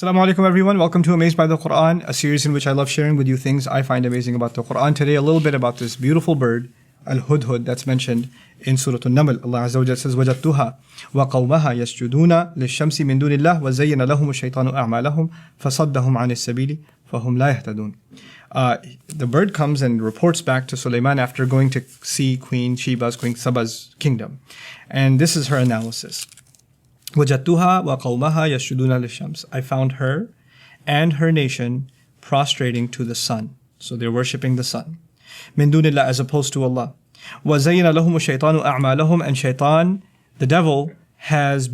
Assalamu alaikum everyone, welcome to Amazed by the Quran, a series in which I love sharing with you things I find amazing about the Quran. Today a little bit about this beautiful bird, Al-hud-hud, that's mentioned in Surah An-Naml. Allah Azza wa Jalla says, وَجَدْتُهَا وَقَوْمَهَا يَسْجُدُونَ لِلشَّمْسِ مِن دُونِ اللَّهِ وَزَيَّنَ لَهُمُ الشَّيْطَانُ أَعْمَالَهُم فَصَدَّهُمْ عَنِ السَّبِيلِ فَهُمْ لَا يَهْتَدُونَ. The bird comes and reports back to Sulaiman after going to see Queen Saba's kingdom. And this is her analysis. وَجَدْتُهَا وَقَوْمَهَا يَسْجُدُونَ لِلشَّمْسِ. I found her and her nation prostrating to the sun. So they're worshipping the sun. مِن دُونِ اللَّهِ, as opposed to Allah. وَزَيَّنَ لَهُمُ الشَّيْطَانُ أَعْمَالَهُم. And shaitan, the devil, has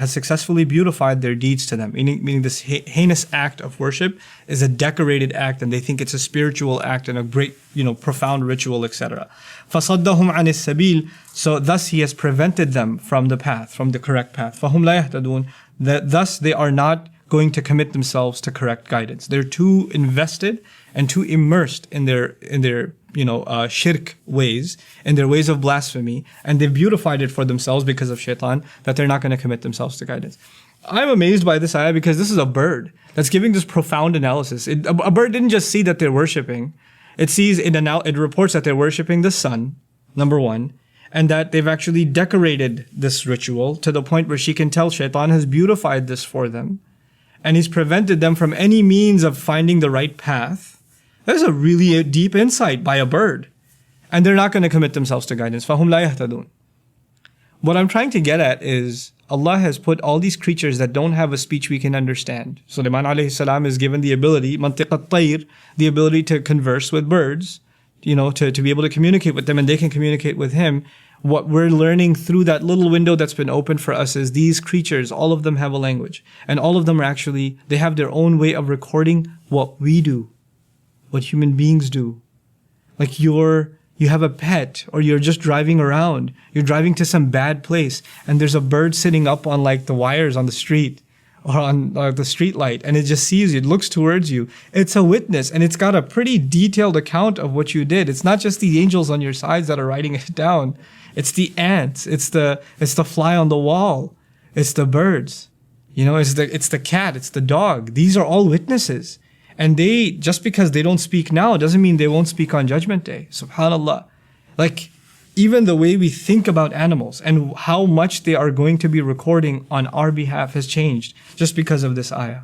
successfully beautified their deeds to them. Meaning this heinous act of worship is a decorated act, and they think it's a spiritual act and a great, profound ritual, etc. فَصَدَّهُمْ عَنِ السَّبِيلِ. So thus he has prevented them from the path, from the correct path. فَهُمْ لَا يَهْتَدُونَ. Thus they are not going to commit themselves to correct guidance. They're too invested and too immersed in their shirk ways, in their ways of blasphemy, and they've beautified it for themselves because of shaitan, that they're not going to commit themselves to guidance. I'm amazed by this ayah because this is a bird that's giving this profound analysis. A bird didn't just see that they're worshipping. It reports that they're worshipping the sun, number one, and that they've actually decorated this ritual to the point where she can tell shaitan has beautified this for them, and he's prevented them from any means of finding the right path. There's a really deep insight by a bird. And they're not going to commit themselves to guidance. فَهُمْ لَا يَهْتَدُونَ. What I'm trying to get at is Allah has put all these creatures that don't have a speech we can understand. Sulaiman alayhi salam is given the ability, mantiq at-tayr, the ability to converse with birds, to be able to communicate with them, and they can communicate with him. What we're learning through that little window that's been opened for us is these creatures, all of them have a language. And all of them they have their own way of recording what we do, what human beings do. Like you have a pet, or you're just driving around. You're driving to some bad place, and there's a bird sitting up on the wires on the street, or on the street light, and it just sees you, it looks towards you. It's a witness, and it's got a pretty detailed account of what you did. It's not just the angels on your sides that are writing it down. It's the ants, it's the fly on the wall, it's the birds, it's the cat, it's the dog. These are all witnesses. And just because they don't speak now doesn't mean they won't speak on Judgment Day. SubhanAllah. Even the way we think about animals and how much they are going to be recording on our behalf has changed just because of this ayah.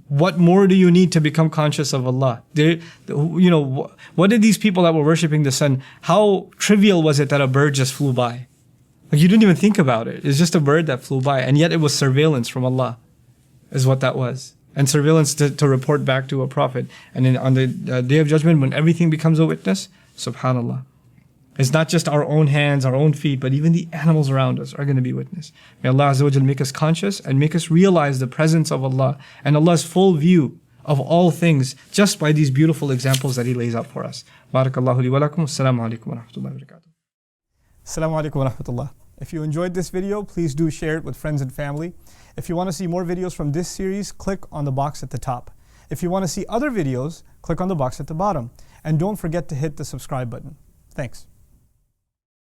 What more do you need to become conscious of Allah? What did these people that were worshipping the sun, how trivial was it that a bird just flew by? You didn't even think about it. It's just a bird that flew by, and yet it was surveillance from Allah, is what that was. And surveillance to report back to a prophet. And then on the Day of Judgment, when everything becomes a witness, subhanAllah. It's not just our own hands, our own feet, but even the animals around us are going to be witness. May Allah Azza wa Jal make us conscious and make us realize the presence of Allah and Allah's full view of all things just by these beautiful examples that He lays out for us. Barakallahu li wa lakum. Assalamu alaikum wa rahmatullahi wa barakatuh. Assalamu alaikum wa rahmatullah. If you enjoyed this video, please do share it with friends and family. If you want to see more videos from this series, click on the box at the top. If you want to see other videos, click on the box at the bottom. And don't forget to hit the subscribe button. Thanks.